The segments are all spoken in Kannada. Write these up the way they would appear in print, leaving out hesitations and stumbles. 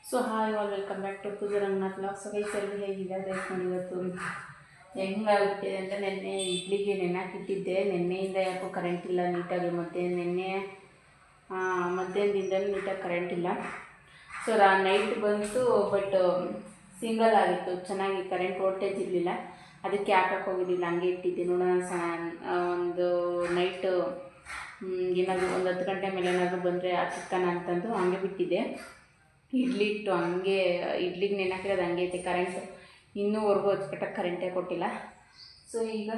So hi all welcome back to Pooja Ranganath blog. So guys ಎಲ್ಲರೂ ಹೇಗಿದೆ ದಯಸ್ಕೊಂಡು ಇವತ್ತು ಹೆಂಗಾಗ್ಬಿಟ್ಟಿದೆ ಅಂತ ನೆನ್ನೆ ಇಡ್ಲಿಗೆ ನೆನೆಹಾಕಿಟ್ಟಿದ್ದೆ. ನೆನ್ನೆಯಿಂದ ಯಾಕೋ ಕರೆಂಟ್ ಇಲ್ಲ ನೀಟಾಗಿ, ನೆನ್ನೆ ಮಧ್ಯಾಹ್ನದಿಂದ ನೀಟಾಗಿ ಕರೆಂಟ್ ಇಲ್ಲ. ಸೊ ನೈಟ್ ಬಂತು, ಬಟ್ ಸಿಂಗಲ್ ಆಗಿತ್ತು, ಚೆನ್ನಾಗಿ ಕರೆಂಟ್ ವೋಲ್ಟೇಜ್ ಇರಲಿಲ್ಲ. ಅದಕ್ಕೆ ಹಾಕಕ್ಕೆ ಹೋಗಿದ್ದಿಲ್ಲ, ಹಂಗೆ ಇಟ್ಟಿದ್ದೆ. ನೋಡೋಣ ಒಂದು ನೈಟ್ ಏನಾದರೂ ಒಂದು 10 ಗಂಟೆ ಮೇಲೆ ಏನಾದರೂ ಬಂದರೆ ಹಾಕಿಕ್ಕೋಣ ಅಂತಂದು ಹಂಗೆ ಬಿಟ್ಟಿದ್ದೆ. ಇಡ್ಲಿ ಇಟ್ಟು ಹಂಗೆ ಇಡ್ಲಿಗೆ ನೆನೆಹಾಕಿರೋದು ಹಂಗೆ ಐತೆ. ಕರೆಂಟ್ ಇನ್ನೂವರೆಗೂ ಅಚ್ಚುಕಟ್ಟಾಗಿ ಕರೆಂಟೇ ಕೊಟ್ಟಿಲ್ಲ. ಸೊ ಈಗ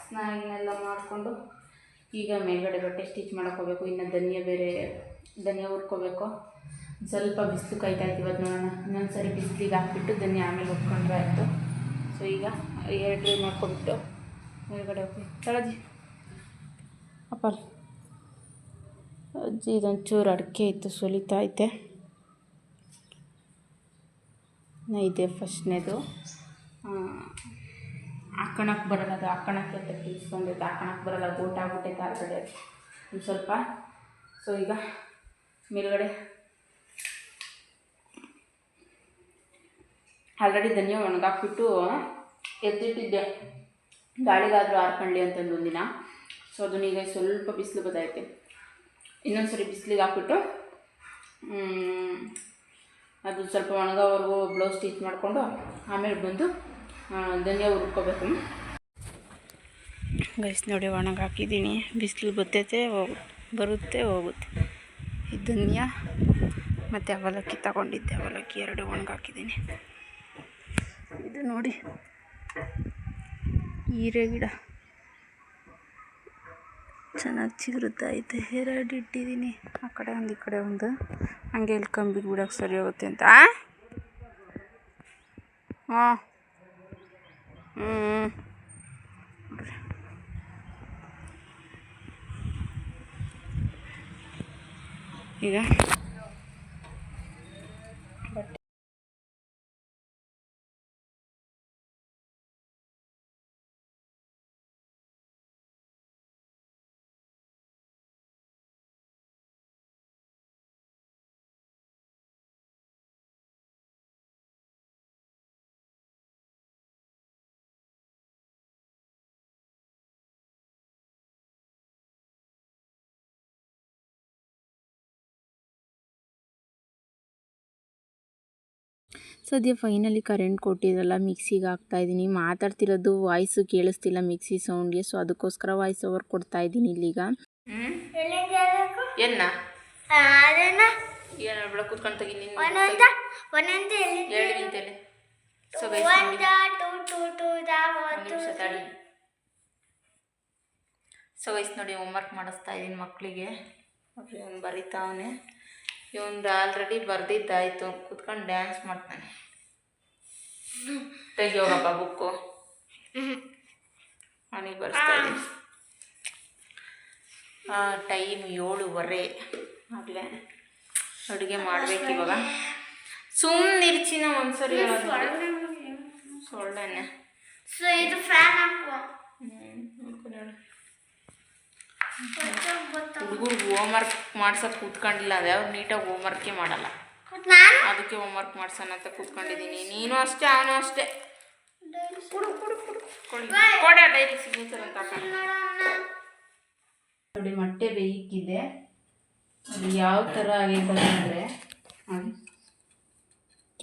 ಸ್ನಾನ ಮಾಡಿಕೊಂಡು ಈಗ ಮೇಲ್ಗಡೆ ಬಟ್ಟೆ ಸ್ಟಿಚ್ ಮಾಡೋಕ್ಕೆ ಹೋಗಬೇಕು. ಇನ್ನು ಧನಿಯಾ ಹುರ್ಕೋಬೇಕು. ಸ್ವಲ್ಪ ಬಿಸಿಲು ಕಾಯ್ತಾಯಿತ್ತು. ಇವತ್ತು ನೋಡೋಣ, ಇನ್ನೊಂದು ಸರಿ ಬಿಸಿಲಿಗೆ ಹಾಕ್ಬಿಟ್ಟು ಧನಿಯಾ ಆಮೇಲೆ ಹುರ್ಕೊಂಡ್ರೆ ಆಯಿತು. ಸೊ ಈಗ ಎರಡು ಮಾಡ್ಕೊಬಿಟ್ಟು ಮೇಲ್ಗಡೆ ಹೋಗಿ ತಳಜಿ ಅಪ್ಪ ಅಜ್ಜಿ ಇದೊಂಚೂರು ಅಡಿಕೆ ಇತ್ತು, ಸುಲಿತಾ ಐತೆ. ಇದೆ ಫಸ್ಟ್ನೇದು. ಹಾಕೋಣಕ್ಕೆ ಬರಲ್ಲ, ಅದು ಹಾಕೋಣಕ್ಕೆ ಅಂತ ತಿಳಿಸ್ಕೊಂಡೈತೆ. ಹಾಕೋಣಕ್ಕೆ ಬರಲ್ಲ, ಗೋಟ್ ಆಗ್ಬಿಟ್ಟೈತೆ ಆಲ್ರೆಡಿ ಒಂದು ಸ್ವಲ್ಪ. ಸೊ ಈಗ ಮೇಲ್ಗಡೆ ಆಲ್ರೆಡಿ ಧನಿಯಾ ಒಣಗಾಕ್ಬಿಟ್ಟು ಎತ್ತಿಟ್ಟಿದ್ದೆ, ಗಾಳಿಗಾದರೂ ಆರ್ಕೊಳ್ಳಿ ಅಂತಂದು ಒಂದಿನ. ಸೊ ಅದನ್ನೀಗ ಸ್ವಲ್ಪ ಬಿಸಿಲು ಬದೈತೆ. ಇನ್ನೊಂದು ಸರಿ ಬಿಸಿಲಿಗೆ ಹಾಕ್ಬಿಟ್ಟು ಅದು ಸ್ವಲ್ಪ ಒಣಗೋವರೆಗೂ ಬ್ಲೌಸ್ ಸ್ಟಿಚ್ ಮಾಡಿಕೊಂಡು ಆಮೇಲೆ ಬಂದು ಧನಿಯಾ ಹುರ್ಕೋಬೇಕು. ಗೈಸ್ ನೋಡಿ, ಒಣಗಾಕಿದ್ದೀನಿ. ಬಿಸಿಲು ಬರ್ತೈತೆ, ಬರುತ್ತೆ ಹೋಗುತ್ತೆ. ಈ ಧನಿಯಾ ಮತ್ತು ಅವಲಕ್ಕಿ ತಗೊಂಡಿದ್ದೆ, ಅವಲಕ್ಕಿ 2 ಒಣಗಾಕಿದ್ದೀನಿ. ಇದು ನೋಡಿ ಹೀರೆ ಗಿಡ ಚೆನ್ನಾಗಿ ಚಿಗುರುತ್ತೈತೆ, 2 ಇಟ್ಟಿದ್ದೀನಿ. ಆ ಕಡೆ ಒಂದು ಈ ಕಡೆ ಒಂದು, ಹಂಗೆ ಇಲ್ಲಿ ಕಂಬಿಗೆ ಬಿಡೋಕ್ಕೆ ಸರಿ ಹೋಗುತ್ತೆ ಅಂತ. ಹಾಂ ಈಗ ಸದ್ಯ ಫೈನಲಿ ಕರೆಂಟ್ ಕೊಟ್ಟಿರಲ್ಲ, ಮಿಕ್ಸಿಗೆ ಹಾಕ್ತಾಯಿದ್ದೀನಿ. ಮಾತಾಡ್ತಿರೋದು ವಾಯ್ಸು ಕೇಳಿಸ್ತಿಲ್ಲ ಮಿಕ್ಸಿ ಸೌಂಡ್ಗೆ. ಸೊ ಅದಕ್ಕೋಸ್ಕರ ವಾಯ್ಸ್ ಓವರ್ ಕೊಡ್ತಾಯಿದ್ದೀನಿ ಇಲ್ಲಿಗ. ಕೂತ್ಕೊಂಡು ತೆಗಿ ಸೊ ವಯಸ್ಸು ನೋಡಿ, ಹೋಮ್ವರ್ಕ್ ಮಾಡಿಸ್ತಾ ಇದ್ದೀನಿ ಮಕ್ಕಳಿಗೆ. ಅವ್ನು ಬರೀತಾವನೆ. ಇವೊಂದು ಆಲ್ರೆಡಿ ಬರೆದಿದ್ದಾಯಿತು, ಕೂತ್ಕೊಂಡು ಡ್ಯಾನ್ಸ್ ಮಾಡ್ತಾನೆ. ತೆಗಿಯೋಗಪ್ಪ ಬುಕ್ಕು, ಅವನಿಗೆ ಬರೆಸ್ತಾ ಇದ್ದೀನಿ. ಟೈಮ್ 7:15 ಆಗಲೇ. ಅಡುಗೆ ಮಾಡಬೇಕು ಇವಾಗ. ಸುಮ್ಮನೆ ನಿರ್ಚಿನ ಒಂದ್ಸರಿ ಸೊಳ್ಳೆನೆ. ಹುಡುಗರಿಗೆ ಹೋಮ್ವರ್ಕ್ ಮಾಡ್ಸೋಕೆ ಕೂತ್ಕೊಂಡಿಲ್ಲ, ಅದ್ಯಾವ ನೀಟಾಗಿ ಹೋಮ್ವರ್ಕೇ ಮಾಡಲ್ಲ. ಅದಕ್ಕೆ ಹೋಮ್ವರ್ಕ್ ಮಾಡ್ಸೋಣ ಅಂತ ಕೂತ್ಕೊಂಡಿದ್ದೀನಿ. ನೀನು ಅಷ್ಟೇ, ಅವನು ಅಷ್ಟೇ. ಕೊಡ ಡೈರಿ ಸಿಗ್ನೇಚರ್ ಅಂತ ನೋಡಿ. ಮೊಟ್ಟೆ ಬೇಯಿಕ್ಕಿದೆ, ಅದು ಯಾವ ಥರ ಆಗೈತೆ ಅಂದರೆ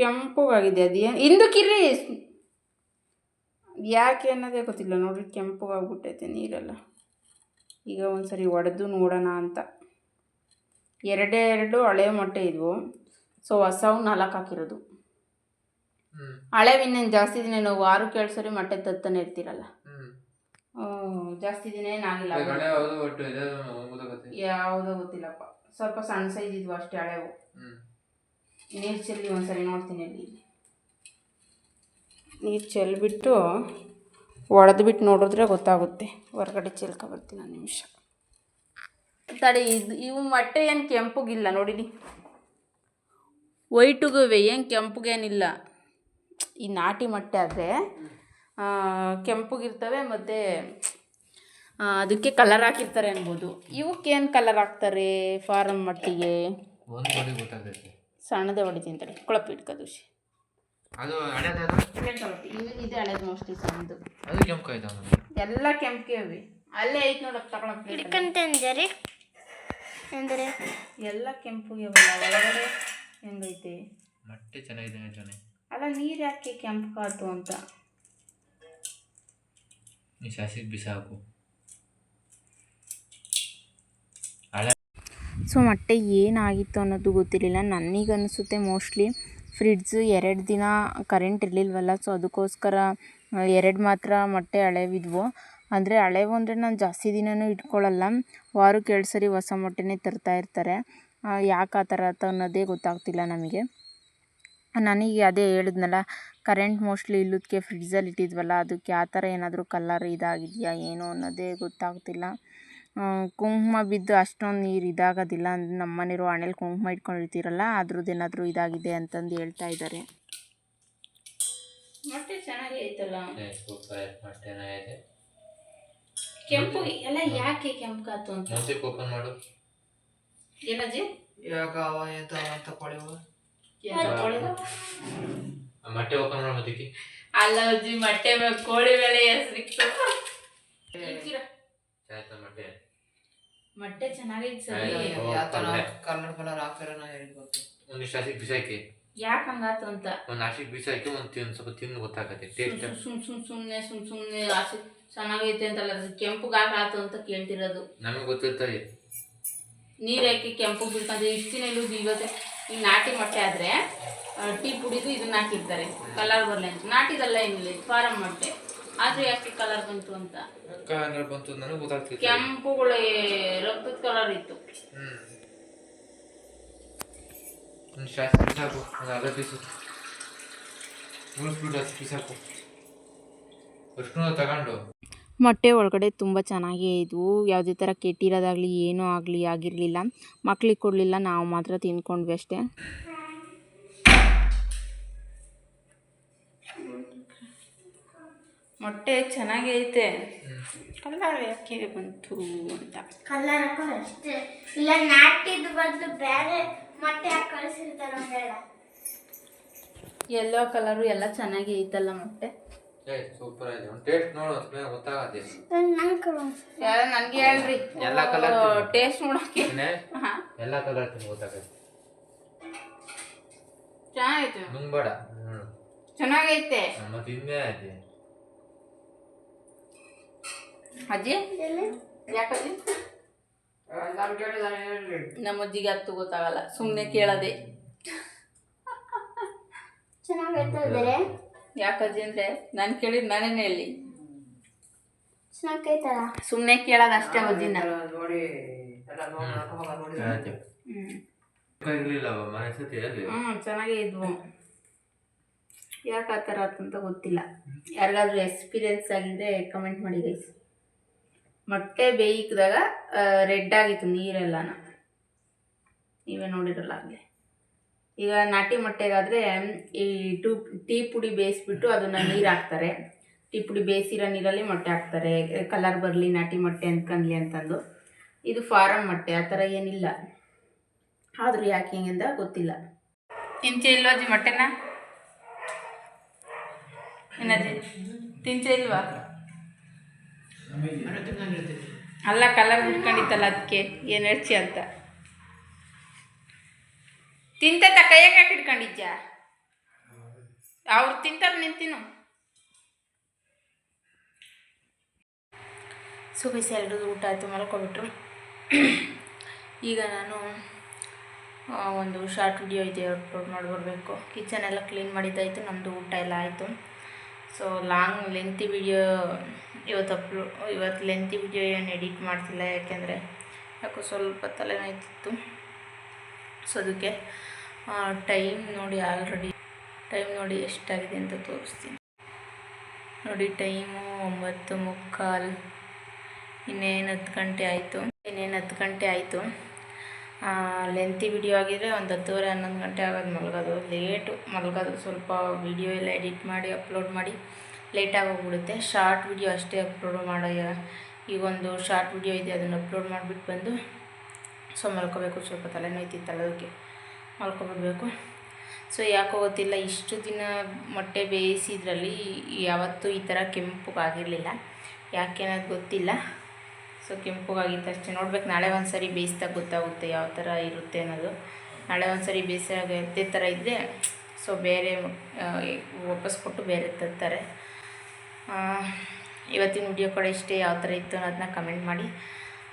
ಕೆಂಪುಗಾಗಿದೆ. ಅದೇನು ಹಿಂದಕ್ಕಿರ್ರಿ, ಯಾಕೆ ಅನ್ನೋದೇ ಗೊತ್ತಿಲ್ಲ ನೋಡ್ರಿ. ಕೆಂಪುಗಾಗ್ಬಿಟ್ಟೈತೆ ನೀರೆಲ್ಲ. ಈಗ ಒಂದ್ಸರಿ ಒಡೆದು ನೋಡೋಣ ಅಂತ. 2 ಹಳೆ ಮೊಟ್ಟೆ ಇದ್ವು. ಸೊ ಹೊಸವು 4 ಹಾಕಿರೋದು. ಹಳೆವು ಇನ್ನೇನು ಜಾಸ್ತಿ ದಿನ, ನಾವು ವಾರಕ್ಕೆ 2 ಸರಿ ಮೊಟ್ಟೆ ತತ್ತಾನೆ ಇರ್ತೀರಲ್ಲ. ಜಾಸ್ತಿ ದಿನ ಏನಾಗಿಲ್ಲ. ಯಾವುದೋ ಗೊತ್ತಿಲ್ಲಪ್ಪ, ಸ್ವಲ್ಪ ಸಣ್ಣ ಸೈಜ್ ಇದ್ವು ಅಷ್ಟೇ ಹಳೆವು. ನೀರು ಚೆಲ್ಲಿ ಒಂದ್ಸರಿ ನೋಡ್ತೀನಿ. ಅಲ್ಲಿ ನೀರು ಚೆಲ್ಬಿಟ್ಟು ಒಡೆದ್ಬಿಟ್ಟು ನೋಡಿದ್ರೆ ಗೊತ್ತಾಗುತ್ತೆ. ಹೊರಗಡೆ ಚೆಲ್ಕೊಬರ್ತೀನಿ, 1 ನಿಮಿಷ ತಡಿ. ಇವು ಮೊಟ್ಟೆ ಏನು ಕೆಂಪುಗಿಲ್ಲ ನೋಡಿರಿ, ವೈಟುಗುವೆ, ಏನು ಕೆಂಪುಗೇನಿಲ್ಲ. ಈ ನಾಟಿ ಮೊಟ್ಟೆ ಆದರೆ ಕೆಂಪುಗಿರ್ತವೆ, ಮತ್ತು ಅದಕ್ಕೆ ಕಲರ್ ಹಾಕಿರ್ತಾರೆ ಅನ್ಬೋದು. ಇವಕ್ಕೇನು ಕಲರ್ ಹಾಕ್ತಾರೆ ಫಾರಮ್ ಮೊಟ್ಟೆಗೆ? ಸಣ್ಣದೇ ಹೊಡಿತೀನಿ ತಡಿ ಕೊಳಪು ಇಟ್ಕೋದುಷಿ ಅದು ಹಳೇದದು ಇದೆ ಹಳೇದು ಮೋಸ್ಟ್ಲಿ ಸಣ್ಣದು ಅದು ಕೆಂಪು ಆಯ್ತು ಎಲ್ಲ ಕೆಂಪಿಗೆ ಅವಿ ಅಲ್ಲೇ ಐತೆ ನೋಡಕ್ಕೆ ತಗೊಳಕ್ಕೆ ಹಿಡ್ಕಂತಂದರೆ ಅಂದರೆ ಎಲ್ಲ ಕೆಂಪಿಗೆ ಅವಲ್ಲ ಒಳಗಡೆ ಹೆಂಗೈತೆ ಮೊಟ್ಟೆ ಚೆನ್ನಾಗಿದೆ ಚೆನ್ನಾಗಿ ಅಲ್ಲ ನೀರು ಯಾಕೆ ಕೆಂಪು ಅಂತ ನೀ ಸಾಸಿಗೆ ಬಿಸಾಕು ಸೊ ಮೊಟ್ಟೆ ಏನಾಗಿತ್ತು ಅನ್ನೋದು ಗೊತ್ತಿರಲಿಲ್ಲ ನನಗನ್ನಿಸುತ್ತೆ ಮೋಸ್ಟ್ಲಿ ಫ್ರಿಡ್ಜು 2 ದಿನ ಕರೆಂಟ್ ಇರಲಿಲ್ವಲ್ಲ ಸೊ ಅದಕ್ಕೋಸ್ಕರ 2 ಮಾತ್ರ ಮೊಟ್ಟೆ ಹಳೆವಿದ್ವು ಅಂದರೆ ಹಳೆವು ಅಂದರೆ ನಾನು ಜಾಸ್ತಿ ದಿನವೂ ಇಟ್ಕೊಳ್ಳಲ್ಲ ವಾರಕ್ಕೆ 2 ಸರಿ ಹೊಸ ಮೊಟ್ಟೆನೇ ತರ್ತಾ ಇರ್ತಾರೆ ಯಾಕೆ ಆ ಥರ ಅನ್ನೋದೇ ಗೊತ್ತಾಗ್ತಿಲ್ಲ ನಮಗೆ ನನಗೆ ಅದೇ ಹೇಳಿದ್ನಲ್ಲ ಕರೆಂಟ್ ಮೋಸ್ಟ್ಲಿ ಇಲ್ಲದಕ್ಕೆ ಫ್ರಿಡ್ಜಲ್ಲಿ ಇಟ್ಟಿದ್ವಲ್ಲ ಅದಕ್ಕೆ ಆ ಥರ ಏನಾದರೂ ಕಲರ್ ಇದಾಗಿದೆಯಾ ಏನು ಅನ್ನೋದೇ ಗೊತ್ತಾಗ್ತಿಲ್ಲ ಕುಂಕುಮ ಬಿದ್ದು ಅಷ್ಟೊಂದು ನೀರು ಇದಾಗೋದಿಲ್ಲ ಅಂದರೆ ನಮ್ಮ ಮನೆಯವರು ಹಣೆಯಲ್ಲಿ ಕುಂಕುಮ ಇಟ್ಕೊಂಡಿರ್ತೀರಲ್ಲ ಅದ್ರದ್ದು ಏನಾದರೂ ಇದಾಗಿದೆ ಅಂತಂದು ಹೇಳ್ತಾ ಇದ್ದಾರೆ ಮೊಟ್ಟೆ ಚೆನ್ನಾಗಿ ಐತಲ್ಲ ಕೆಂಪು ಎಲ್ಲ ಯಾಕೆ ಕೆಂಪಾತು ಅಂತ ಓಪನ್ ಮಾಡು ಏನಜ್ಜಿ ಯಾಕ ಅವ ಅಂತ ಕೊಳೆವ ಮೊಟ್ಟೆ ಓಪನ್ ಮಾಡು ಮತ್ತಿಗೆ ಅಲ್ಲ ಅಜ್ಜಿ ಮೊಟ್ಟೆ ಕೋಳಿ ಮೇಲೆ ಹೆಸರಿತ್ತು ಮೊಟ್ಟೆ ಮೊಟ್ಟೆ ಚೆನ್ನಾಗೈತೆ ಸರಿ ಕಲರ್ ಹಾಕ್ತಾರ ಒಂದಿಷ್ಟು ಹಸಿಗೆ ಬಿಸಾಕಿ ಯಾಕೆ ಹಂಗಾತು ಅಂತ ಒಂದು ಹಸಿಗೆ ಬಿಸಾಕಿ ಒಂದು ಸ್ವಲ್ಪ ತಿಂದು ಗೊತ್ತಾಗತ್ತೆ ಟೇಸ್ಟ್ ಸುಮ್ಮನೆ ಹಸಿ ಚೆನ್ನಾಗೈತೆ ಅಂತಲ್ಲ ಕೆಂಪುಗಾಕಾತು ಅಂತ ಕೇಳ್ತಿರೋದು ನಮಗೆ ಗೊತ್ತಿರ್ತಾರೆ ನೀರು ಹಾಕಿ ಕೆಂಪು ಬಿಡ್ಕೊಂಡ್ರೆ ಇಷ್ಟು ದಿನ ಇಲ್ಲೂ ಇವತ್ತೆ ಈಗ ನಾಟಿ ಮೊಟ್ಟೆ ಆದರೆ ಟೀ ಪುಡಿದು ಇದನ್ನ ಹಾಕಿರ್ತಾರೆ ಕಲರ್ ಬರಲಿ ಅಂತ ನಾಟಿದಲ್ಲ ಏನಿಲ್ಲ ಫಾರಮ್ ಮೊಟ್ಟೆ ಆದ್ರೆ ಯಾಕೆ ಕಲರ್ ಬಂತು ಅಂತ ಬಂತು ನನಗೆ ಗೊತ್ತಾಗ್ತಿತ್ತು ಕೆಂಪುಗಳು ರಕ್ತದ ಕಲರ್ ಇತ್ತು ಒಂದು ಶಾಸ್ತಿ ಬಿಸಾಕು ಒಂದು ಅರ್ಧ ಪೀಸು ಉಳಿಸ್ಬಿಟ್ಟು ಹಸಿ ಬಿಸಾಕು ಅಷ್ಟು ತಗೊಂಡು ಮೊಟ್ಟೆ ಒಳಗಡೆ ತುಂಬ ಚೆನ್ನಾಗೇ ಇದ್ವು ಯಾವುದೇ ಥರ ಕೆಟ್ಟಿರೋದಾಗಲಿ ಏನೂ ಆಗಿರಲಿಲ್ಲ ಮಕ್ಳಿಗೆ ಕೊಡಲಿಲ್ಲ ನಾವು ಮಾತ್ರ ತಿಂದ್ಕೊಂಡ್ವಿ ಅಷ್ಟೇ ಮೊಟ್ಟೆ ಚೆನ್ನಾಗೇ ಐತೆ ಕಲರ್ ಯಾಕೆ ಬಂತು ಅಂತ ಕಲರ್ ಹಾಕೋ ಅಷ್ಟೇ ಇಲ್ಲ ನಾಟಿದ್ದು ಬದಲು ಬೇರೆ ಮೊಟ್ಟೆ ಹಾಕಿ ಕಳಿಸಿರ್ತಾರೆ ಒಂದೆರಡ ಎಲ್ಲೋ ಕಲರು ಎಲ್ಲ ಚೆನ್ನಾಗಿ ಐತಲ್ಲ ಮೊಟ್ಟೆ ಸೂಪರ್ ಆಗಿದೆ ಒಂದು ಟೇಸ್ಟ್ ನೋಡು ಗೊತ್ತಾಗತ್ತೆ ನನಗೆ ಹೇಳ್ರಿ ಎಲ್ಲ ಕಲರ್ ಟೇಸ್ಟ್ ನೋಡೋಕೆ ಎಲ್ಲ ಕಲರ್ ಗೊತ್ತಾಗತ್ತೆ ಚೆನ್ನಾಗೈತೆ ನುಂಗ್ಬೇಡ ಚೆನ್ನಾಗೈತೆ ಮತ್ತೆ ಇನ್ನೇ ಐತಿ ಅಜ್ಜಿ ಯಾಕಜ್ಜಿ ನಮ್ಮ ಅಜ್ಜಿಗೆ ಅತ್ತು ಗೊತ್ತಾಗಲ್ಲ ಸುಮ್ಮನೆ ಕೇಳದೆ ಚೆನ್ನಾಗೈತೆ ಯಾಕಜ್ಜಿ ಅಂದ್ರೆ ನಾನು ಕೇಳಿದ್ ನಾನೇನೆ ಹೇಳಿ ಚೆನ್ನಾಗೈತಲ್ಲ ಸುಮ್ಮನೆ ಕೇಳೋದು ಅಷ್ಟೇ ಅಜ್ಜಿನ ಚೆನ್ನಾಗೇ ಇದ್ವು ಯಾಕೆ ಆ ಥರ ಆತಂತ ಗೊತ್ತಿಲ್ಲ ಯಾರಿಗಾದ್ರೂ ಎಕ್ಸ್ಪೀರಿಯನ್ಸ್ ಆಗಿದ್ರೆ ಕಮೆಂಟ್ ಮಾಡಿ ಗೈಸ್ ಮೊಟ್ಟೆ ಬೇಯಿಕಿದಾಗ ರೆಡ್ ಆಗಿತ್ತು ನೀರೆಲ್ಲನ ನೀವೇ ನೋಡಿರಲ್ಲ ಆಗಲೇ ಈಗ ನಾಟಿ ಮೊಟ್ಟೆಗಾದರೆ ಈ ಟೀ ಪುಡಿ ಬೇಯಿಸ್ಬಿಟ್ಟು ಅದನ್ನು ನೀರು ಹಾಕ್ತಾರೆ ಟೀ ಪುಡಿ ಬೇಯಿಸಿರೋ ನೀರಲ್ಲಿ ಮೊಟ್ಟೆ ಹಾಕ್ತಾರೆ ಕಲರ್ ಬರಲಿ ನಾಟಿ ಮೊಟ್ಟೆ ಅಂದ್ಕೊಂಡ್ಲಿ ಅಂತಂದು ಇದು ಫಾರಮ್ ಮೊಟ್ಟೆ ಆ ಥರ ಏನಿಲ್ಲ ಆದರೂ ಯಾಕೆ ಹಿಂಗಿಂದ ಗೊತ್ತಿಲ್ಲ ತಿಂಚೆ ಇಲ್ವಾ ಅಜ್ಜಿ ಮೊಟ್ಟೆನ ಏನಜ್ಜಿ ತಿಂಚೆ ಇಲ್ವಾ ಅಲ್ಲ ಕಲರ್ ಬಿಟ್ಕೊಂಡಿತ್ತಲ್ಲ ಅದಕ್ಕೆ ಏನು ಹೆಚ್ಚಿ ಅಂತ ತಿಂತ ಕೈಯಾಗ ಯಾಕೆ ಇಟ್ಕೊಂಡಿದ್ಜ ಅವ್ರು ತಿಂತಾರೆ ನಿಂತಿನು ಸುಬಿಸಿ ಎಲ್ಲರೂ ಊಟ ಆಯಿತು ಮಲ್ಕೊಬಿಟ್ರು ಈಗ ನಾನು ಒಂದು ಶಾರ್ಟ್ ವಿಡಿಯೋ ಇದೆ ಅಪ್ಲೋಡ್ ಮಾಡಿ ಬರಬೇಕು ಕಿಚನ್ ಎಲ್ಲ ಕ್ಲೀನ್ ಮಾಡಿದ್ದಾಯಿತು ನಮ್ಮದು ಊಟ ಎಲ್ಲ ಆಯಿತು ಸೊ ಲೆಂತಿ ವಿಡಿಯೋ ಇವತ್ತು ಲೆಂತಿ ವಿಡಿಯೋ ಏನು ಎಡಿಟ್ ಮಾಡ್ತಿಲ್ಲ ಯಾಕೆಂದರೆ ಯಾಕೋ ಸ್ವಲ್ಪ ತಲೆನೋಯ್ತಿತ್ತು ಸೊ ಅದಕ್ಕೆ ಟೈಮ್ ನೋಡಿ ಎಷ್ಟಾಗಿದೆ ಅಂತ ತೋರಿಸ್ತೀನಿ ನೋಡಿ ಟೈಮು 9:45 ಇನ್ನೇನು 10 ಗಂಟೆ ಆಯಿತು ಲೆಂತಿ ವಿಡಿಯೋ ಆಗಿದ್ರೆ ಒಂದು 10:30 11 ಗಂಟೆ ಆಗೋದು ಮಲಗೋದು ಸ್ವಲ್ಪ ವಿಡಿಯೋ ಎಲ್ಲ ಎಡಿಟ್ ಮಾಡಿ ಅಪ್ಲೋಡ್ ಮಾಡಿ ಲೇಟಾಗಿ ಹೋಗ್ಬಿಡುತ್ತೆ ಶಾರ್ಟ್ ವಿಡಿಯೋ ಅಷ್ಟೇ ಅಪ್ಲೋಡ್ ಮಾಡೋ ಈಗೊಂದು ಶಾರ್ಟ್ ವಿಡಿಯೋ ಇದೆ ಅದನ್ನು ಅಪ್ಲೋಡ್ ಮಾಡಿಬಿಟ್ಟು ಬಂದು ಸೊ ಮಲ್ಕೋಬೇಕು ಸ್ವಲ್ಪ ತಲೆನೋಯ್ತಿತ್ತಲ್ಲ ಅದಕ್ಕೆ ಮಲ್ಕೊಬಿಡ್ಬೇಕು. ಸೊ ಯಾಕೋ ಗೊತ್ತಿಲ್ಲ, ಇಷ್ಟು ದಿನ ಮೊಟ್ಟೆ ಬೇಯಿಸಿದ್ರಲ್ಲಿ ಯಾವತ್ತೂ ಈ ಥರ ಕೆಂಪಗಾಗಿರಲಿಲ್ಲ. ಯಾಕೆ ಅನ್ನೋದು ಗೊತ್ತಿಲ್ಲ. ಸೊ ಕೆಂಪಗಾಗಿತ್ತು ಅಷ್ಟೇ. ನೋಡ್ಬೇಕು, ನಾಳೆ ಒಂದು ಸರಿ ಬೇಯಿಸಿದಾಗ ಗೊತ್ತಾಗುತ್ತೆ ಯಾವ ಥರ ಇರುತ್ತೆ ಅನ್ನೋದು. ನಾಳೆ ಒಂದು ಸರಿ ಬೇಯಿಸಿದಾಗ ಇದೇ ಥರ ಇದ್ದರೆ ಸೊ ಬೇರೆ ವಾಪಸ್ ಕೊಟ್ಟು ಬೇರೆ ತರ್ತಾರೆ. ಇವತ್ತಿನ ವಿಡಿಯೋ ಕೂಡ ಇಷ್ಟೇ. ಯಾವ ಥರ ಇತ್ತು ಅನ್ನೋದನ್ನ ಕಮೆಂಟ್ ಮಾಡಿ.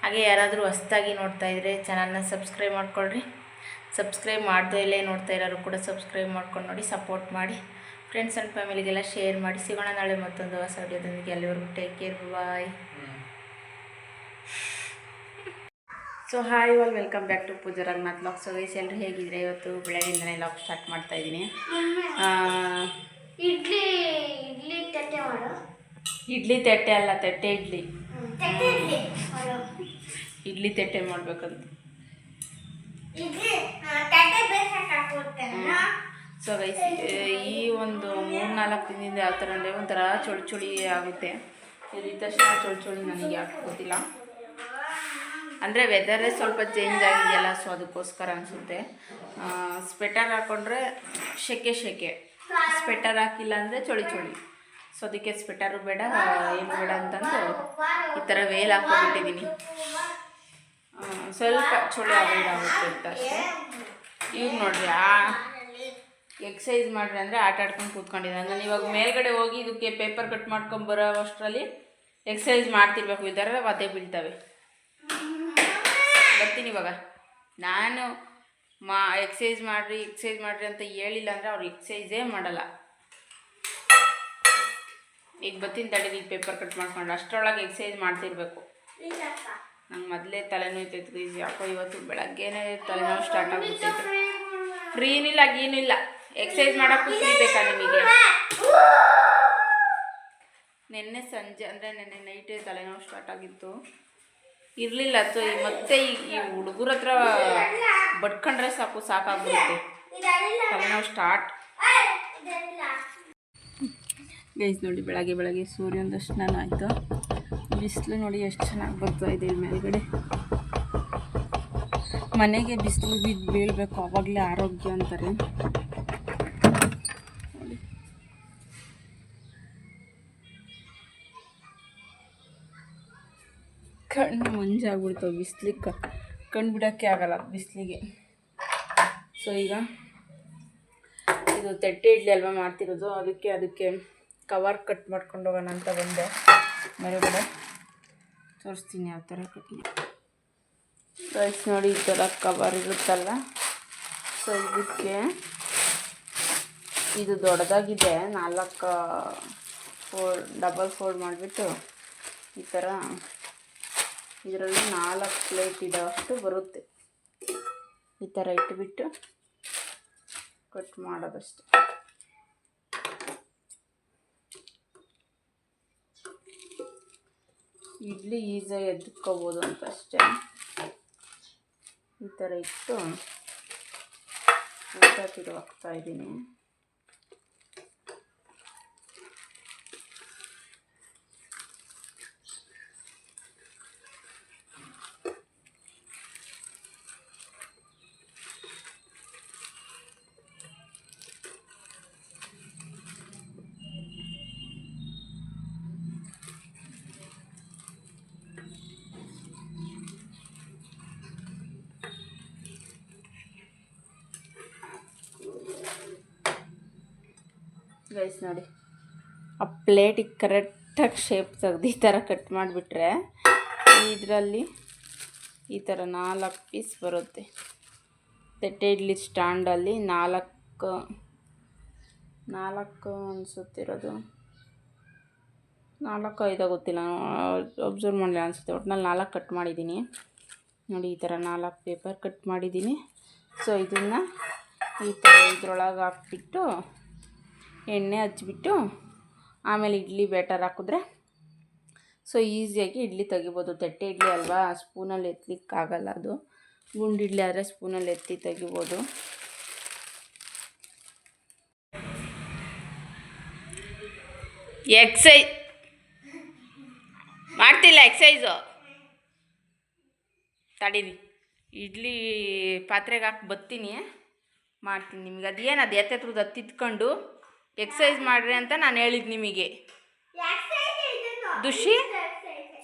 ಹಾಗೆ ಯಾರಾದರೂ ಹೊಸ್ದಾಗಿ ನೋಡ್ತಾಯಿದ್ರೆ ಚಾನಲ್ನ ಸಬ್ಸ್ಕ್ರೈಬ್ ಮಾಡ್ಕೊಳ್ರಿ. ಸಬ್ಸ್ಕ್ರೈಬ್ ಮಾಡ್ದೇ ನೋಡ್ತಾ ಇರೋರು ಕೂಡ ಸಬ್ಸ್ಕ್ರೈಬ್ ಮಾಡ್ಕೊಂಡು ನೋಡಿ, ಸಪೋರ್ಟ್ ಮಾಡಿ. ಫ್ರೆಂಡ್ಸ್ ಆ್ಯಂಡ್ ಫ್ಯಾಮಿಲಿಗೆಲ್ಲ ಶೇರ್ ಮಾಡಿ. ಸಿಗೋಣ ನಾಳೆ ಮತ್ತೊಂದು ಹೊಸ ವಿಡಿಯೋದೊಂದಿಗೆ. ಅಲ್ಲಿವರೆಗೂ take care, bye. So hi all, welcome back to Pooja Ranganath vlogs. So guys, ಎಲ್ಲರೂ ಹೇಗಿದ್ರೆ? ಇವತ್ತು ಬೆಳಗ್ಗೆಯಿಂದನೇ ವ್ಲಾಗ್ ಸ್ಟಾರ್ಟ್ ಮಾಡ್ತಾ ಇದ್ದೀನಿ. ಇಡ್ಲಿ ಇಡ್ಲಿ ತಟ್ಟೆ ಮಾಡು. ಇಡ್ಲಿ ತಟ್ಟೆ ಅಲ್ಲ, ತಟ್ಟೆ ಇಡ್ಲಿ. ತಟ್ಟೆ ಇಡ್ಲಿ ಮಾಡು. ಇಡ್ಲಿ ತಟ್ಟೆ ಮಾಡ್ಬೇಕಂತ. ಇಡ್ಲಿ ತಟ್ಟೆ ಬೇಯಿಸಕ್ಕೆ ಹಾಕ್ಬಿಡ್ತೇನೆ. ಸೊ ಗೈಸ್, ಈ ಒಂದು 3-4 ದಿನದಿಂದ ಯಾವ ಥರ ಅಂದರೆ ಒಂಥರ ಚಳಿ ಆಗುತ್ತೆ. ಈ ತಕ್ಷಣ ಚಳಿ ನನಗೆ ಯಾಕೆ ಗೊತ್ತಿಲ್ಲ. ಅಂದರೆ ವೆದರೇ ಸ್ವಲ್ಪ ಚೇಂಜ್ ಆಗಿದೆಯಲ್ಲ, ಸೊ ಅದಕ್ಕೋಸ್ಕರ ಅನಿಸುತ್ತೆ. ಸ್ವೆಟರ್ ಹಾಕ್ಕೊಂಡ್ರೆ ಸೆಕೆ, ಸ್ವೆಟರ್ ಹಾಕಿಲ್ಲ ಅಂದರೆ ಚಳಿ. ಸೊ ಅದಕ್ಕೆ ಸ್ವೆಟರು ಬೇಡ, ಏನು ಬೇಡ ಅಂತಂದು ಈ ಥರ ವೇಲ್ ಹಾಕ್ಕೊಂಡ್ಬಿಟ್ಟಿದ್ದೀನಿ. ಸ್ವಲ್ಪ ಚಳಿ ಆಗೋದಾಗುತ್ತೆ ಅಂತ ಅಷ್ಟೇ. ಈಗ ನೋಡಿರಿ, ಎಕ್ಸಸೈಸ್ ಮಾಡಿರಿ ಅಂದರೆ ಆಟ ಆಡ್ಕೊಂಡು ಕೂತ್ಕೊಂಡಿದ್ದೆ. ನಾನು ಇವಾಗ ಮೇಲ್ಗಡೆ ಹೋಗಿ ಇದಕ್ಕೆ ಪೇಪರ್ ಕಟ್ ಮಾಡ್ಕೊಂಬರೋ ಅಷ್ಟರಲ್ಲಿ ಎಕ್ಸಸೈಸ್ ಮಾಡ್ತಿರ್ಬೇಕು. ಇದರ ಒದ್ದೆ ಬೀಳ್ತವೆ. ಬರ್ತೀನಿ ಇವಾಗ. ನಾನು ಎಕ್ಸಸೈಸ್ ಮಾಡಿರಿ ಅಂತ ಹೇಳಿಲ್ಲ ಅಂದರೆ ಅವ್ರು ಎಕ್ಸಸೈಸೇ ಮಾಡಲ್ಲ. ಈಗ ಬರ್ತೀನಿ ತಡೀರಿ, ಈಗ ಪೇಪರ್ ಕಟ್ ಮಾಡ್ಕೊಂಡು ಅಷ್ಟರೊಳಗೆ ಎಕ್ಸಸೈಸ್ ಮಾಡ್ತಿರ್ಬೇಕು. ನಂಗೆ ಮೊದಲೇ ತಲೆನೋಯ್ತೈತೆ. ಯಾಕೋ ಇವತ್ತು ಬೆಳಗ್ಗೆನೇ ತಲೆನೋವು ಸ್ಟಾರ್ಟ್ ಆಗ್ಬಿಟ್ಟೈತೆ. ಫ್ರೀನಿಲ್ಲ, ಗೀನಿಲ್ಲ. ಎಕ್ಸಸೈಸ್ ಮಾಡೋಕ್ಕೂ ಫ್ರೀ ಬೇಕಾ ನಿಮಗೆ? ನೆನ್ನೆ ಸಂಜೆ ಅಂದರೆ ನೆನ್ನೆ ನೈಟೇ ತಲೆನೋವು ಸ್ಟಾರ್ಟ್ ಆಗಿತ್ತು. ಇರಲಿಲ್ಲ. ಸೊ ಮತ್ತೆ ಈ ಹುಡುಗರ ಹತ್ರ ಬಡ್ಕೊಂಡ್ರೆ ಸಾಕಾಗ್ಬಿಡುತ್ತೆ. ತಲೆನೋವು ಸ್ಟಾರ್ಟ್. ಗೈಸ್ ನೋಡಿ, ಬೆಳಗ್ಗೆ ಸೂರ್ಯನ ದರ್ಶನ ಆಯಿತು. ಬಿಸಿಲು ನೋಡಿ ಎಷ್ಟು ಚೆನ್ನಾಗಿ ಬರ್ತಾಯಿದೆ ಮೇಲ್ಗಡೆ. ಮನೆಗೆ ಬಿಸಿಲು ಬೀಳಬೇಕು, ಆವಾಗಲೇ ಆರೋಗ್ಯ ಅಂತಾರೆ. ನೋಡಿ, ಕಣ್ಣು ಮಂಜಾಗ್ಬಿಡ್ತಾವೆ ಬಿಸಿಲಿಗೆ. ಕಣ್ಣು ಬಿಡೋಕ್ಕೆ ಆಗಲ್ಲ ಬಿಸಿಲಿಗೆ. ಸೊ ಈಗ ಇದು ತಟ್ಟೆ ಇಡ್ಲಿ ಅಲ್ವಾ ಮಾಡ್ತಿರೋದು, ಅದಕ್ಕೆ ಕವರ್ ಕಟ್ ಮಾಡ್ಕೊಂಡು ಹೋಗೋಣ ಅಂತ ಬಂದೆ. ಮೇಲ್ಗಡೆ ತೋರಿಸ್ತೀನಿ ಯಾವ ಥರ ಕಟ್ ಮಾಡಿ. ರೈಸ್ ನೋಡಿ, ಈ ಥರ ಕವರ್ ಇರುತ್ತಲ್ಲ. ಸೊ ಇದಕ್ಕೆ ಇದು ದೊಡ್ಡದಾಗಿದೆ. 4 ಡಬಲ್ ಫೋಲ್ಡ್ ಮಾಡಿಬಿಟ್ಟು ಈ ಥರ ಇದರಲ್ಲಿ 4 ಪ್ಲೇಟ್ ಇಡೋಷ್ಟು ಬರುತ್ತೆ. ಈ ಥರ ಇಟ್ಬಿಟ್ಟು ಕಟ್ ಮಾಡೋದಷ್ಟೆ. ಇಡ್ಲಿ ಈಸಿಯಾಗಿ ಎದ್ಕೋಬೋದು ಅಂತ ಅಷ್ಟೇ. ಈ ಥರ ಇಟ್ಟು ಊಟ ತಿರುವಾಗ್ತಾ ಇದ್ದೀನಿ. ಗೈಸ್ ನೋಡಿ, ಆ ಪ್ಲೇಟಿಗೆ ಕರೆಕ್ಟಾಗಿ ಶೇಪ್ ತೆಗ್ದು ಈ ಥರ ಕಟ್ ಮಾಡಿಬಿಟ್ರೆ ಇದರಲ್ಲಿ ಈ ಥರ 4 ಪೀಸ್ ಬರುತ್ತೆ. ತಟ್ಟೆ ಇಡ್ಲಿ ಸ್ಟ್ಯಾಂಡಲ್ಲಿ 4 ಅನಿಸುತ್ತಿರೋದು, 4-5 ಗೊತ್ತಿಲ್ಲ, ಅಬ್ಸರ್ವ್ ಮಾಡಲಿ ಅನಿಸುತ್ತೆ. ಒಟ್ಟಿನಲ್ಲಿ 4 ಕಟ್ ಮಾಡಿದ್ದೀನಿ ನೋಡಿ. ಈ ಥರ 4 ಪೇಪರ್ ಕಟ್ ಮಾಡಿದ್ದೀನಿ. ಸೊ ಇದನ್ನು ಈ ಥರ ಇದ್ರೊಳಗೆ ಹಾಕ್ಬಿಟ್ಟು ಎಣ್ಣೆ ಹಚ್ಬಿಟ್ಟು ಆಮೇಲೆ ಇಡ್ಲಿ ಬ್ಯಾಟರ್ ಹಾಕಿದ್ರೆ ಸೊ ಈಸಿಯಾಗಿ ಇಡ್ಲಿ ತೆಗಿಬೋದು. ತಟ್ಟೆ ಇಡ್ಲಿ ಅಲ್ವಾ, ಸ್ಪೂನಲ್ಲಿ ಎತ್ತಲಿಕ್ಕಾಗಲ್ಲ. ಅದು ಗುಂಡು ಇಡ್ಲಿ ಆದರೆ ಸ್ಪೂನಲ್ಲಿ ಎತ್ತಿ ತೆಗಿಬೋದು. ಎಕ್ಸೈಸ್ ಮಾಡ್ತಿಲ್ಲ, ಎಕ್ಸೈಸು ತಡೀರಿ. ಇಡ್ಲಿ ಪಾತ್ರೆಗೆ ಹಾಕಿ ಬರ್ತೀನಿ. ಮಾಡ್ತೀನಿ ನಿಮಗೆ. ಅದೇನು ಅದು ಎತ್ತೆತ್ರದ್ದು ಹತ್ತಿತ್ಕೊಂಡು ಎಕ್ಸಸೈಸ್ ಮಾಡಿರಿ ಅಂತ ನಾನು ಹೇಳಿದ್ದು ನಿಮಗೆ. ದುಷಿ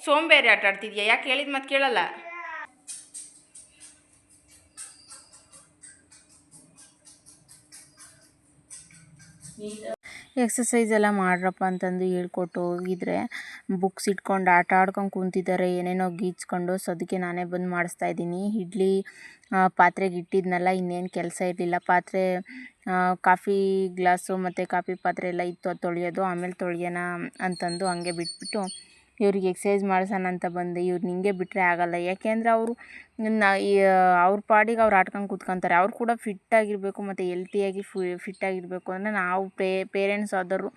ಸೋಂಬೇರಿ ಆಟ ಆಡ್ತಿದ್ಯಾ? ಯಾಕೆ ಹೇಳಿದ ಮತ್ತೆ ಕೇಳಲ್ಲ? ಎಕ್ಸಸೈಸ್ ಎಲ್ಲ ಮಾಡ್ರಪ್ಪ ಅಂತಂದು ಹೇಳ್ಕೊಟ್ಟು ಹೋಗಿದ್ರೆ ಬುಕ್ಸ್ ಇಟ್ಕೊಂಡು ಆಟ ಆಡ್ಕೊಂಡು ಕೂತಿದ್ದಾರೆ, ಏನೇನೋ ಗೀಚ್ಕೊಂಡು. ಸೊ ಅದಕ್ಕೆ ನಾನೇ ಬಂದು ಮಾಡಿಸ್ತಾ ಇದ್ದೀನಿ. ಇಡ್ಲಿ ಪಾತ್ರೆಗೆ ಇಟ್ಟಿದ್ನಲ್ಲ, ಇನ್ನೇನು ಕೆಲಸ ಇರಲಿಲ್ಲ. ಪಾತ್ರೆ ಕಾಫಿ ಗ್ಲಾಸು ಮತ್ತು ಕಾಫಿ ಪಾತ್ರೆ ಎಲ್ಲ ಇತ್ತು, ಅದು ತೊಳೆಯೋದು. ಆಮೇಲೆ ತೊಳೆಯೋಣ ಅಂತಂದು ಹಂಗೆ ಬಿಟ್ಬಿಟ್ಟು ಇವ್ರಿಗೆ ಎಕ್ಸಸೈಸ್ ಮಾಡಿಸೋಣ ಅಂತ ಬಂದೆ. ಇವ್ರನ್ನ ಹಿಂಗೆ ಬಿಟ್ಟರೆ ಆಗಲ್ಲ, ಯಾಕೆಂದರೆ ಅವರು ಅವ್ರ ಪಾಡಿಗೆ ಅವ್ರು ಆಡ್ಕೊಂಡು ಕೂತ್ಕೊತಾರೆ. ಅವ್ರು ಕೂಡ ಫಿಟ್ಟಾಗಿರಬೇಕು ಮತ್ತು ಹೆಲ್ತಿಯಾಗಿ ಫಿಟ್ಟಾಗಿರಬೇಕು ಅಂದರೆ ನಾವು ಪೇರೆಂಟ್ಸ್ ಆದವರು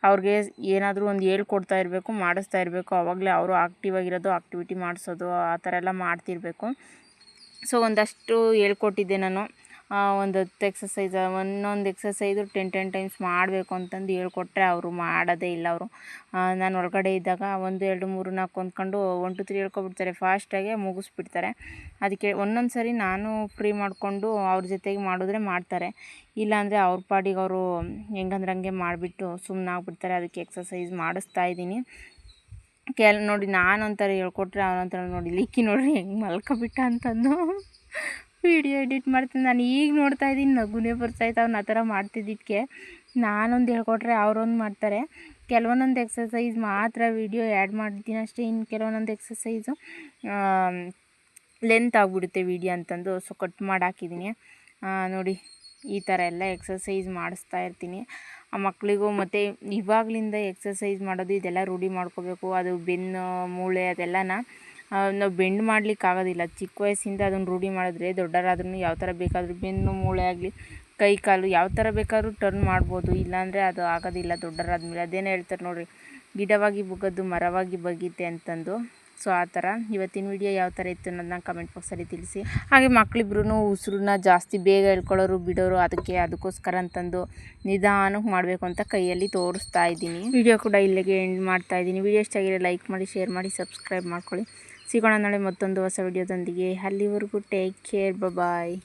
ಅವ್ರಿಗೆ ಏನಾದರೂ ಒಂದು ಹೇಳ್ಕೊಡ್ತಾ ಇರಬೇಕು, ಮಾಡಿಸ್ತಾ ಇರಬೇಕು. ಆವಾಗಲೇ ಅವರು ಆಕ್ಟಿವ್ ಆಗಿರೋದು, ಆಕ್ಟಿವಿಟಿ ಮಾಡಿಸೋದು ಆ ಥರ ಎಲ್ಲ ಮಾಡ್ತಿರಬೇಕು. ಸೊ ಒಂದಷ್ಟು ಹೇಳ್ಕೊಟ್ಟಿದ್ದೆ ನಾನು. ಒಂದು 10 ಎಕ್ಸಸೈಸ್, ಒಂದೊಂದು ಎಕ್ಸಸೈಸು 10 ಟೈಮ್ಸ್ ಮಾಡಬೇಕು ಅಂತಂದು ಹೇಳ್ಕೊಟ್ರೆ ಅವರು ಮಾಡೋದೇ ಇಲ್ಲ. ಅವರು ನಾನು ಹೊರಗಡೆ ಇದ್ದಾಗ 1 2 3 4 ಅಂದ್ಕೊಂಡು 1 2 3 ಹೇಳ್ಕೊಬಿಡ್ತಾರೆ, ಫಾಸ್ಟಾಗೆ ಮುಗಿಸ್ಬಿಡ್ತಾರೆ. ಅದಕ್ಕೆ ಒಂದೊಂದು ಸರಿ ನಾನು ಫ್ರೀ ಮಾಡಿಕೊಂಡು ಅವ್ರ ಜೊತೆಗೆ ಮಾಡಿದ್ರೆ ಮಾಡ್ತಾರೆ, ಇಲ್ಲಾಂದರೆ ಅವ್ರ ಪಾಡಿಗೆ ಅವರು ಹೆಂಗಂದ್ರೆ ಹಂಗೆ ಮಾಡಿಬಿಟ್ಟು ಸುಮ್ಮನಾಗ್ಬಿಡ್ತಾರೆ. ಅದಕ್ಕೆ ಎಕ್ಸಸೈಸ್ ಮಾಡಿಸ್ತಾ ಇದ್ದೀನಿ. ನೋಡಿ ನಾನೊಂಥರ ಹೇಳ್ಕೊಟ್ರೆ ಅವನೊಂಥರ ನೋಡಿ ಲಿಕ್ಕಿ ನೋಡ್ರಿ ಹೆಂಗೆ ಮಲ್ಕೊಬಿಟ್ಟ ಅಂತಂದು ವೀಡಿಯೋ ಎಡಿಟ್ ಮಾಡ್ತೀನಿ. ನಾನು ಈಗ ನೋಡ್ತಾ ಇದ್ದೀನಿ, ನಗುನೇ ಬರ್ತಾಯಿತ್ತು ಅವ್ನು ಆ ಥರ ಮಾಡ್ತಿದ್ದಕ್ಕೆ. ನಾನೊಂದು ಹೇಳ್ಕೊಟ್ರೆ ಅವರೊಂದು ಮಾಡ್ತಾರೆ. ಕೆಲವೊಂದೊಂದು ಎಕ್ಸಸೈಸ್ ಮಾತ್ರ ವೀಡಿಯೋ ಆ್ಯಡ್ ಮಾಡ್ತೀನಿ ಅಷ್ಟೇ. ಇನ್ನು ಕೆಲವೊಂದೊಂದು ಎಕ್ಸಸೈಸು ಲೆಂತ್ ಆಗಿಬಿಡುತ್ತೆ ವೀಡಿಯೋ ಅಂತಂದು ಸೊ ಕಟ್ ಮಾಡಿ ಹಾಕಿದ್ದೀನಿ. ನೋಡಿ ಈ ಥರ ಎಲ್ಲ ಎಕ್ಸಸೈಸ್ ಮಾಡಿಸ್ತಾ ಇರ್ತೀನಿ ಆ ಮಕ್ಕಳಿಗೂ. ಮತ್ತು ಇವಾಗಲಿಂದ ಎಕ್ಸಸೈಸ್ ಮಾಡೋದು ಇದೆಲ್ಲ ರೂಢಿ ಮಾಡ್ಕೋಬೇಕು. ಅದು ಬೆನ್ನು ಮೂಳೆ ಅದೆಲ್ಲನ ನಾವು ಬೆಂಡ್ ಮಾಡಲಿಕ್ಕಾಗೋದಿಲ್ಲ. ಚಿಕ್ಕ ವಯಸ್ಸಿಂದ ಅದನ್ನು ರೂಢಿ ಮಾಡಿದ್ರೆ ದೊಡ್ಡರಾದ್ರೂ ಯಾವ ಥರ ಬೇಕಾದರೂ ಬೆನ್ನು ಮೂಳೆ ಆಗಲಿ ಕೈ ಕಾಲು ಯಾವ ಥರ ಬೇಕಾದ್ರೂ ಟರ್ನ್ ಮಾಡ್ಬೋದು, ಇಲ್ಲಾಂದರೆ ಅದು ಆಗೋದಿಲ್ಲ ದೊಡ್ಡರಾದ್ಮೇಲೆ. ಅದೇನೇ ಹೇಳ್ತಾರೆ ನೋಡಿರಿ, ಗಿಡವಾಗಿ ಬುಗ್ಗದ್ದು ಮರವಾಗಿ ಬಗ್ಗೀತೆ ಅಂತಂದು. ಸೊ ಆ ಥರ ಇವತ್ತಿನ ವಿಡಿಯೋ ಯಾವ ಥರ ಇತ್ತು ಅನ್ನೋದನ್ನ ಕಮೆಂಟ್ ಬಾಕ್ಸಲ್ಲಿ ತಿಳಿಸಿ. ಹಾಗೆ ಮಕ್ಕಳಿಬ್ರು ಉಸಿರನ್ನ ಜಾಸ್ತಿ ಬೇಗ ಹೇಳ್ಕೊಳ್ಳೋರು ಬಿಡೋರು, ಅದಕ್ಕೋಸ್ಕರ ಅಂತಂದು ನಿಧಾನಕ್ಕೆ ಮಾಡಬೇಕು ಅಂತ ಕೈಯಲ್ಲಿ ತೋರಿಸ್ತಾ ಇದ್ದೀನಿ. ವಿಡಿಯೋ ಕೂಡ ಇಲ್ಲಿಗೆ ಎಂಡ್ ಮಾಡ್ತಾ ಇದ್ದೀನಿ. ವಿಡಿಯೋ ಇಷ್ಟ ಆಗಿರೋ ಲೈಕ್ ಮಾಡಿ, ಶೇರ್ ಮಾಡಿ, ಸಬ್ಸ್ಕ್ರೈಬ್ ಮಾಡ್ಕೊಳ್ಳಿ. ಸಿಗೋಣ ನಾಳೆ ಮತ್ತೊಂದು ಹೊಸ ವಿಡಿಯೋದೊಂದಿಗೆ. ಅಲ್ಲಿವರೆಗೂ ಟೇಕ್ ಕೇರ್, ಬಾಯ್.